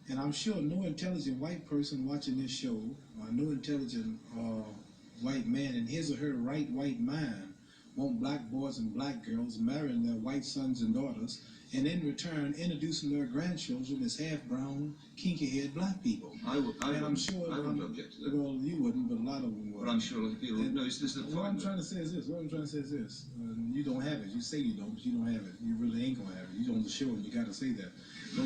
And I'm sure no intelligent white person watching this show, or no intelligent white man in his or her right white mind, want black boys and black girls marrying their white sons and daughters, and in return introducing their grandchildren as half-brown, kinky-haired black people. I'm sure I wouldn't object to that. Well, you wouldn't, but a lot of them would. But I'm sure a lot of people. No, this is the point. What I'm trying to say is this. You don't have it. You say you don't, but you don't have it. You really ain't gonna have it. You on the show, and you got to say that. But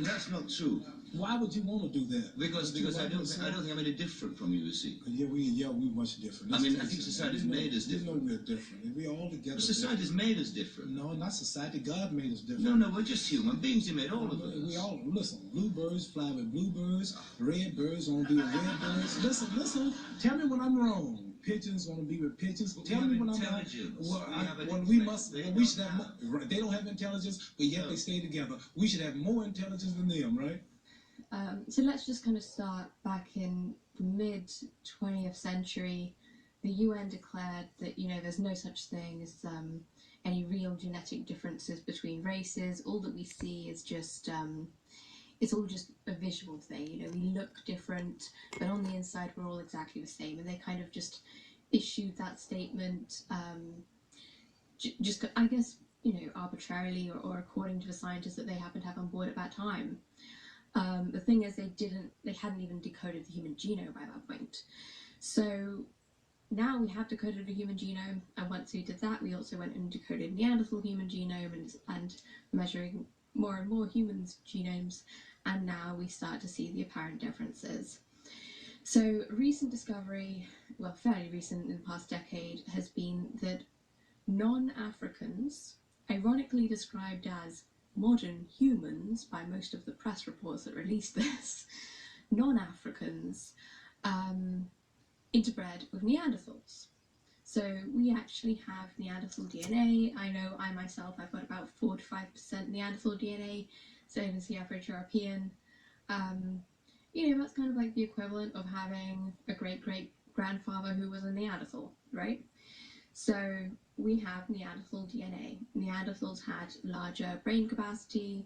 that's not true. Why would you want to do that? Because I don't think I'm any different from you, see. Yeah, we much different. I think society's made us different. We're different. We're all together. Society's made us different. No, not society. God made us different. No, we're just human beings. He made all of us. We all listen. Bluebirds fly with bluebirds. Red birds gonna be with red birds. Listen. Tell me when I'm wrong. Pigeons gonna be with pigeons. Tell me when I'm wrong. We should have more. They don't have intelligence, but yet they stay together. We should have more intelligence than them, right? So let's just kind of start back in the mid-20th century. The UN declared that, there's no such thing as any real genetic differences between races. All that we see is just, it's all just a visual thing. We look different, but on the inside we're all exactly the same. And they kind of just issued that statement, just, I guess, arbitrarily or according to the scientists that they happened to have on board at that time. The thing is, they hadn't even decoded the human genome by that point. So now we have decoded the human genome, and once we did that, we also went and decoded Neanderthal human genome and measuring more and more humans' genomes, and now we start to see the apparent differences. So recent discovery, well, fairly recent in the past decade, has been that non-Africans, ironically described as modern humans by most of the press reports that released this, non-Africans interbred with Neanderthals. So we actually have Neanderthal DNA. I know I myself, I've got about 4 to 5% Neanderthal DNA, same as the average European. That's kind of like the equivalent of having a great-great-grandfather who was a Neanderthal, right? So we have Neanderthal DNA. Neanderthals had larger brain capacity,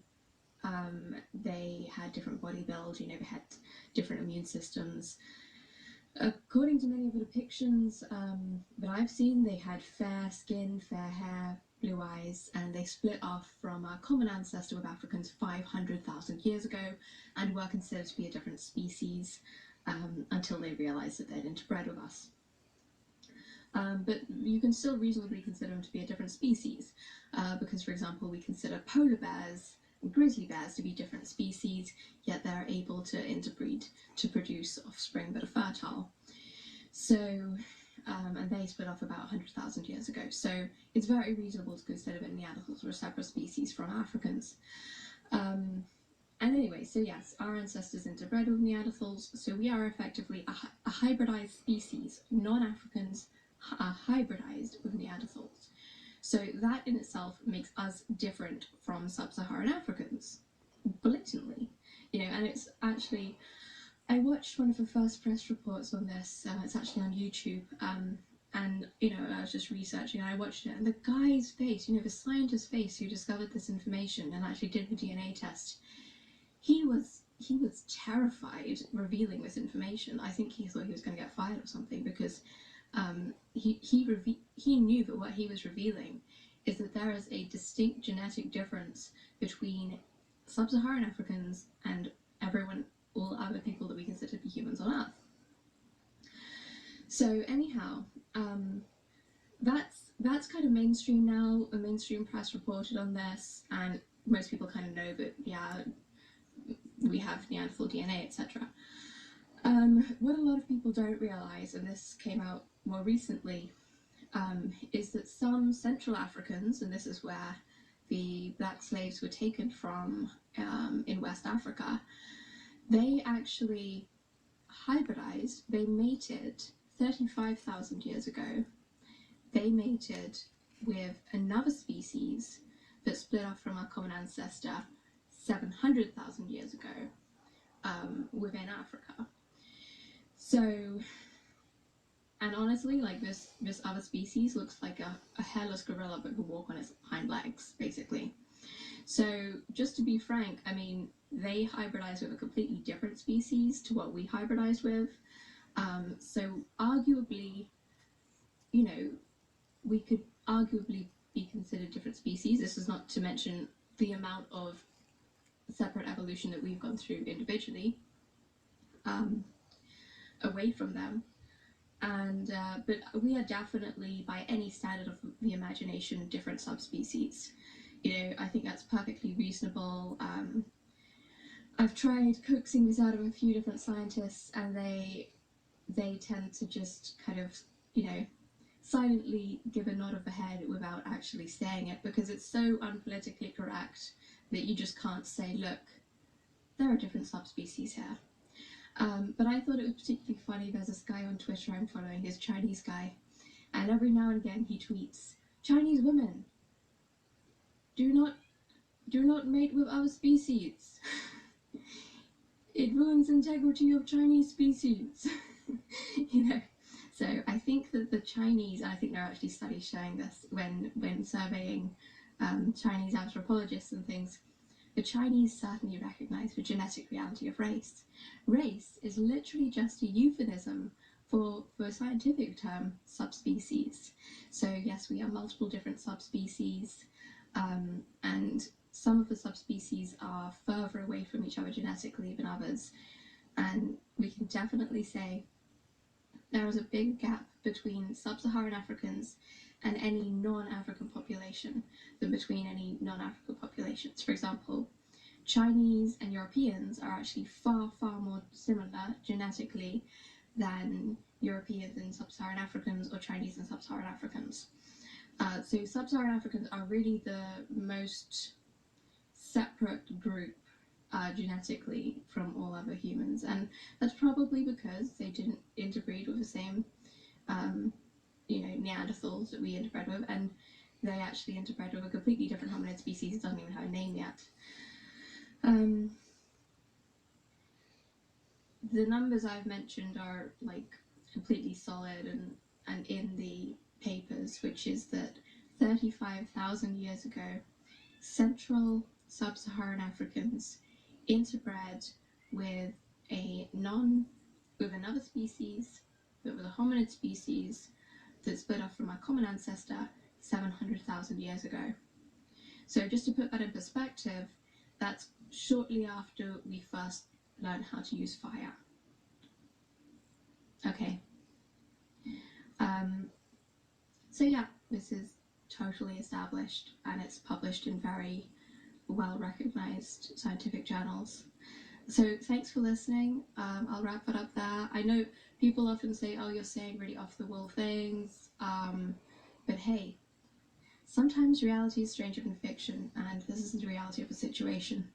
they had different body build, they had different immune systems. According to many of the depictions that I've seen, they had fair skin, fair hair, blue eyes, and they split off from a common ancestor with Africans 500,000 years ago and were considered to be a different species until they realized that they'd interbred with us. But you can still reasonably consider them to be a different species because, for example, we consider polar bears and grizzly bears to be different species, yet they're able to interbreed to produce offspring that are fertile. So, and they split off about 100,000 years ago. So it's very reasonable to consider that Neanderthals were a separate species from Africans. And anyway, so yes, our ancestors interbred with Neanderthals, so we are effectively a hybridized species. Non-Africans are hybridized with Neanderthals. So that in itself makes us different from sub-Saharan Africans, blatantly. And it's actually, I watched one of the first press reports on this, it's actually on YouTube, and I was just researching and I watched it, and the guy's face, the scientist's face who discovered this information and actually did the DNA test, he was terrified revealing this information. I think he thought he was going to get fired or something, because he knew that what he was revealing is that there is a distinct genetic difference between sub-Saharan Africans and all other people that we consider to be humans on Earth. So anyhow, that's kind of mainstream now. The mainstream press reported on this, and most people kind of know that, yeah, we have Neanderthal DNA, etc. What a lot of people don't realize, and this came out more recently, is that some Central Africans, and this is where the black slaves were taken from in West Africa, they actually hybridized, they mated 35,000 years ago. They mated with another species that split off from our common ancestor 700,000 years ago within Africa. So, and honestly, like this other species looks like a hairless gorilla but can walk on its hind legs, basically. So just to be frank, I mean, they hybridized with a completely different species to what we hybridized with. So arguably, you know, we could arguably be considered different species. This is not to mention the amount of separate evolution that we've gone through individually, away from them. And but we are definitely, by any standard of the imagination, different subspecies. You know, I think that's perfectly reasonable. I've tried coaxing this out of a few different scientists, and they tend to just kind of, you know, silently give a nod of the head without actually saying it, because it's so unpolitically correct that you just can't say, look, there are different subspecies here. But I thought it was particularly funny. There's this guy on Twitter I'm following, this Chinese guy, and every now and again he tweets, Chinese women, do not mate with other species. It ruins integrity of Chinese species. You know, so I think that the Chinese, and I think there are actually studies showing this when surveying Chinese anthropologists and things, the Chinese certainly recognize the genetic reality of race. Race is literally just a euphemism for a scientific term, subspecies. So yes, we are multiple different subspecies, and some of the subspecies are further away from each other genetically than others. And we can definitely say there is a big gap between sub-Saharan Africans and any non-African population than between any non-African populations. For example, Chinese and Europeans are actually far, far more similar genetically than Europeans and sub-Saharan Africans or Chinese and sub-Saharan Africans. So sub-Saharan Africans are really the most separate group genetically from all other humans, and that's probably because they didn't interbreed with the same Neanderthals that we interbred with, and they actually interbred with a completely different hominid species that doesn't even have a name yet. The numbers I've mentioned are like completely solid and in the papers, which is that 35,000 years ago, Central Sub-Saharan Africans interbred with another species, but with a hominid species that split off from our common ancestor 700,000 years ago. So just to put that in perspective, that's shortly after we first learned how to use fire. Okay. So yeah, this is totally established, and it's published in very well-recognized scientific journals. So thanks for listening. I'll wrap it up there. I know people often say, oh, you're saying really off-the-wall things, but hey, sometimes reality is stranger than fiction, and this is the reality of a situation.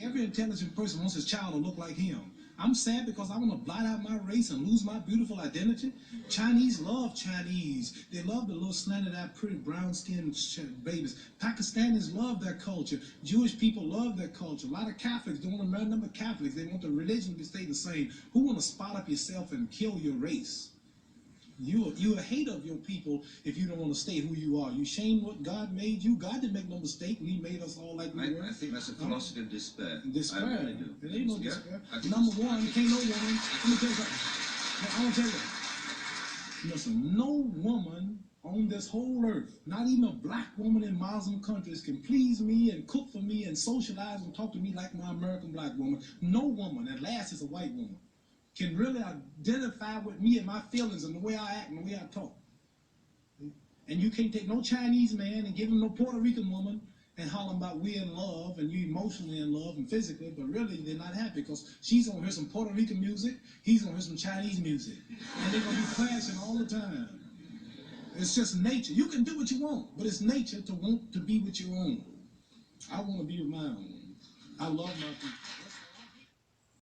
Every intelligent person wants his child to look like him. I'm sad because I want to blot out my race and lose my beautiful identity. Chinese love Chinese. They love the little slanted-eyed, pretty brown-skinned babies. Pakistanis love their culture. Jewish people love their culture. A lot of Catholics don't want to marry number Catholics. They want the religion to stay the same. Who want to spot up yourself and kill your race? You're a hater of your people if you don't want to stay who you are. You shame what God made you. God didn't make no mistake when He made us all like we were. I think that's a philosophy of despair. Despair. I really do. It ain't no despair. Number one, can't no woman. Let me tell you something. I want to tell you. Listen, no woman on this whole earth, not even a black woman in Muslim countries, can please me and cook for me and socialize and talk to me like my American black woman. No woman, at last, is a white woman, can really identify with me and my feelings and the way I act and the way I talk. And you can't take no Chinese man and give him no Puerto Rican woman and holler about we're in love and you emotionally in love and physically, but really they're not happy because she's gonna hear some Puerto Rican music, he's gonna hear some Chinese music, and they're gonna be clashing all the time. It's just nature. You can do what you want, but it's nature to want to be with your own. I want to be with my own. I love my people.